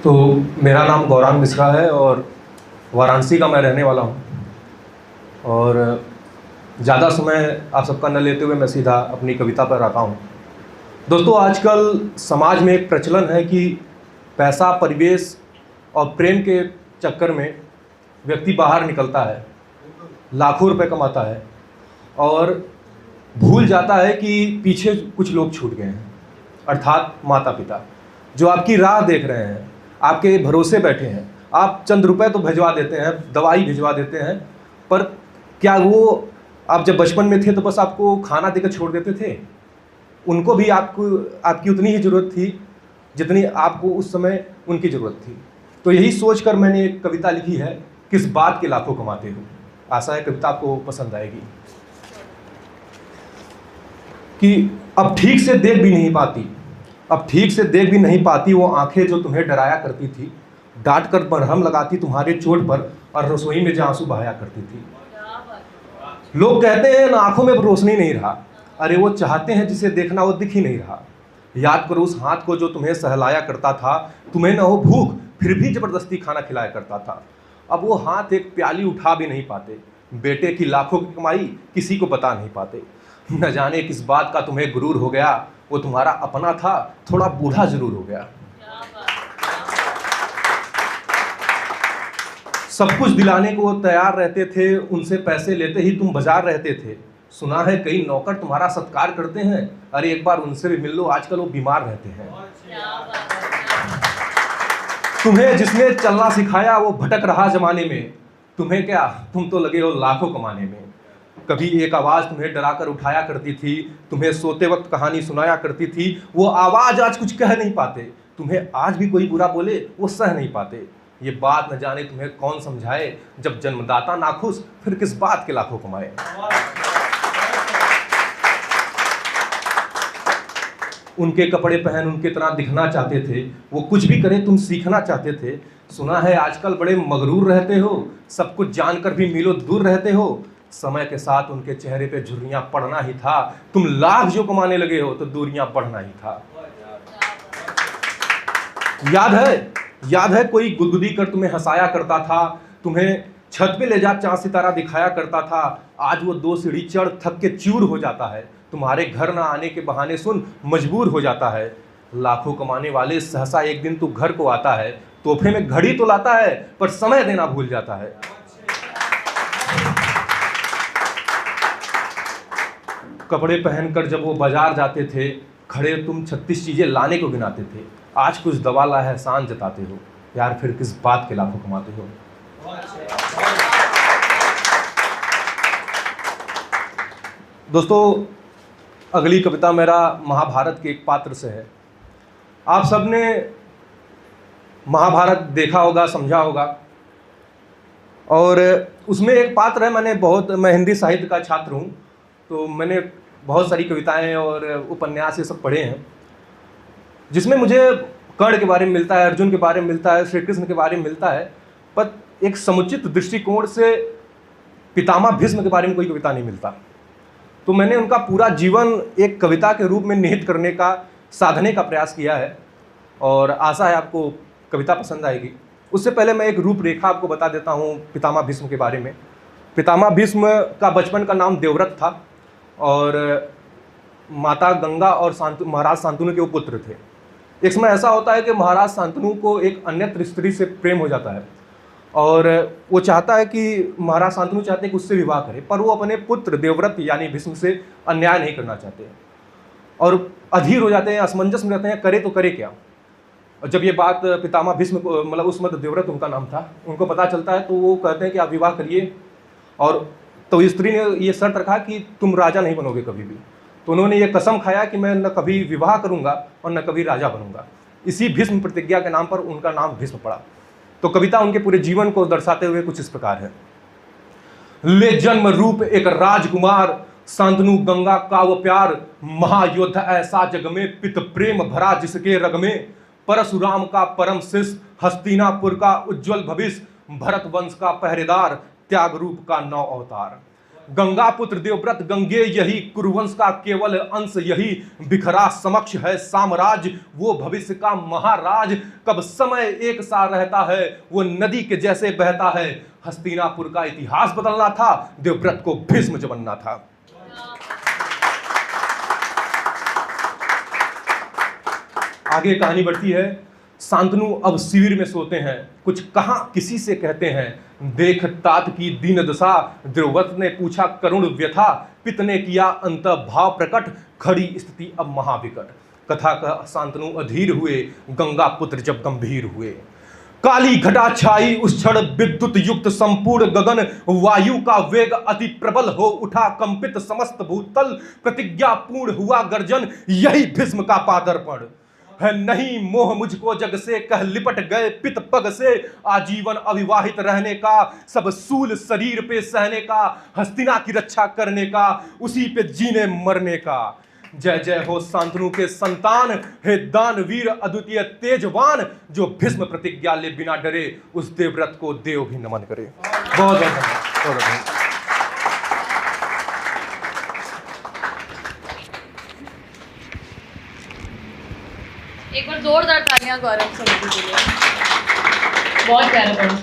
तो मेरा नाम गौरांग मिश्रा है और वाराणसी का मैं रहने वाला हूँ। और ज़्यादा समय आप सबका न लेते हुए मैं सीधा अपनी कविता पर आता हूँ। दोस्तों, आजकल समाज में एक प्रचलन है कि पैसा, परिवेश और प्रेम के चक्कर में व्यक्ति बाहर निकलता है, लाखों रुपए कमाता है और भूल जाता है कि पीछे कुछ लोग छूट गए हैं, अर्थात माता पिता, जो आपकी राह देख रहे हैं, आपके भरोसे बैठे हैं। आप चंद रुपए तो भिजवा देते हैं, दवाई भिजवा देते हैं, पर क्या वो आप जब बचपन में थे तो बस आपको खाना देकर छोड़ देते थे? उनको भी आपकी उतनी ही ज़रूरत थी जितनी आपको उस समय उनकी ज़रूरत थी। तो यही सोचकर मैंने एक कविता लिखी है, किस बात के लाखों कमाते हो। आशा है कविता आपको पसंद आएगी। कि अब ठीक से देख भी नहीं पाती वो आंखें जो तुम्हें डराया करती थी, डांट कर मरहम लगाती तुम्हारे चोट पर और रसोई में जो आंसू बहाया करती थी। लोग कहते हैं ना, आंखों में रोशनी नहीं रहा। अरे वो चाहते हैं जिसे देखना वो दिख ही नहीं रहा। याद करो उस हाथ को जो तुम्हें सहलाया करता था, तुम्हें न हो भूख फिर भी जबरदस्ती खाना खिलाया करता था। अब वो हाथ एक प्याली उठा भी नहीं पाते, बेटे की लाखों की कमाई किसी को बता नहीं पाते। न जाने किस बात का तुम्हें गुरूर हो गया, वो तुम्हारा अपना था, थोड़ा बूढ़ा जरूर हो गया। सब कुछ दिलाने को वो तैयार रहते थे, उनसे पैसे लेते ही तुम बाजार रहते थे। सुना है कई नौकर तुम्हारा सत्कार करते हैं, अरे एक बार उनसे भी मिल लो, आजकल वो बीमार रहते हैं। तुम्हें जिसने चलना सिखाया वो भटक रहा जमाने में, तुम्हें क्या, तुम तो लगे हो लाखों कमाने में। कभी एक आवाज़ तुम्हें डराकर उठाया करती थी, तुम्हें सोते वक्त कहानी सुनाया करती थी। वो आवाज़ आज कुछ कह नहीं पाते, तुम्हें आज भी कोई बुरा बोले वो सह नहीं पाते। ये बात न जाने तुम्हें कौन समझाए, जब जन्मदाता नाखुश फिर किस बात के लाखों कमाए। उनके कपड़े पहन उनके तरह दिखना चाहते थे, वो कुछ भी करे तुम सीखना चाहते थे। सुना है आजकल बड़े मगरूर रहते हो, सब कुछ जानकर भी मीलों दूर रहते हो। समय के साथ उनके चेहरे पे झुर्रियां पड़ना ही था, तुम लाख जो कमाने लगे हो तो दूरियां बढ़ना ही था। याद है कोई गुदगुदी कर तुम्हें हंसाया करता था, तुम्हें छत पे ले जा चांद सितारा दिखाया करता था। आज वो 2 सीढ़ी चढ़ थक के चूर हो जाता है, तुम्हारे घर ना आने के बहाने सुन मजबूर हो जाता है। लाखों कमाने वाले सहसा एक दिन तू घर को आता है, तोहफे में घड़ी तो लाता है पर समय देना भूल जाता है। कपड़े पहनकर जब वो बाजार जाते थे, खड़े तुम 36 चीजें लाने को गिनाते थे। आज कुछ दवा ला है एहसान जताते हो, यार फिर किस बात के लाखों कमाते हो। दोस्तों, अगली कविता मेरा महाभारत के एक पात्र से है। आप सबने महाभारत देखा होगा, समझा होगा, और उसमें एक पात्र है, मैं हिंदी साहित्य का छात्र हूँ, तो मैंने बहुत सारी कविताएं और उपन्यास ये सब पढ़े हैं, जिसमें मुझे कर्ण के बारे में मिलता है, अर्जुन के बारे में मिलता है, श्री कृष्ण के बारे में मिलता है, पर एक समुचित दृष्टिकोण से पितामह भीष्म के बारे में कोई कविता नहीं मिलता। तो मैंने उनका पूरा जीवन एक कविता के रूप में निहित करने का, साधने का प्रयास किया है और आशा है आपको कविता पसंद आएगी। उससे पहले मैं एक रूपरेखा आपको बता देता हूँ पितामह भीष्म के बारे में। पितामह भीष्म का बचपन का नाम देवव्रत था और माता गंगा और महाराज शांतनु के वो पुत्र थे। एक समय ऐसा होता है कि महाराज शांतनु को एक अन्यत्र स्त्री से प्रेम हो जाता है और वो चाहता है कि महाराज शांतनु चाहते हैं कि उससे विवाह करे, पर वो अपने पुत्र देवव्रत यानी भीष्म से अन्याय नहीं करना चाहते और अधीर हो जाते हैं, असमंजस में रहते हैं, करे तो करे क्या। और जब ये बात पितामह भीष्म को, मतलब उस समय देवव्रत उनका नाम था, उनको पता चलता है तो वो कहते हैं कि आप विवाह करिए। और तो स्त्री ने ये शर्त रखा कि तुम राजा नहीं बनोगे कभी भी। तो उन्होंने ये कसम खाया कि मैं न कभी विवाह करूंगा और न कभी राजा बनूंगा। इसी भीष्म प्रतिज्ञा के नाम पर उनका नाम भीष्म पड़ा। तो कविता उनके पूरे जीवन को दर्शाते हुए कुछ इस प्रकार है। ले जन्म रूप एक राजकुमार, शांतनु गंगा का वो प्यार, महायोद्धा ऐसा जग में, पित प्रेम भरा जिसके रग में, परशुराम का परम शिष्य, हस्तिनापुर का उज्जवल भविष्य, भरत वंश का पहरेदार, त्याग रूप का 9 अवतार। गंगापुत्र देवव्रत गंगे यही, कुरुवंश का केवल अंश यही, बिखरा समक्ष है साम्राज्य वो भविष्य का महाराज। कब समय एक सा रहता है वो नदी के जैसे बहता है, हस्तिनापुर का इतिहास बदलना था, देवव्रत को भीष्म जो बनना था। आगे कहानी बढ़ती है। शांतनु अब शिविर में सोते हैं, कुछ कहां किसी से कहते हैं, देख तात की दीन दशा, द्रौपद ने पूछा करुण व्यथा, पित ने किया अंत भाव प्रकट, खड़ी स्थिति अब महाविकट। कथा का शांतनु अधीर हुए, गंगा पुत्र जब गंभीर हुए। काली घटा छाई उस क्षण, विद्युत युक्त संपूर्ण गगन, वायु का वेग अति प्रबल हो उठा, कंपित समस्त भूतल, प्रतिज्ञा पूर्ण हुआ गर्जन, यही भीष्म का पादर्पण है। नहीं मोह मुझको जग से, कह लिपट गए पित पग से, आजीवन अविवाहित रहने का, सब सूल शरीर पे सहने का, हस्तिना की रक्षा करने का, उसी पे जीने मरने का। जय जय हो शांतनु के संतान, हे दानवीर अद्वितीय तेजवान, जो भीष्म प्रतिज्ञा ले बिना डरे, उस देवव्रत को देव भी नमन करे। बहुत धन्यवाद। एक बार जोरदार तालियां गौरव समिति के लिए। बहुत प्यारा पढ़ा।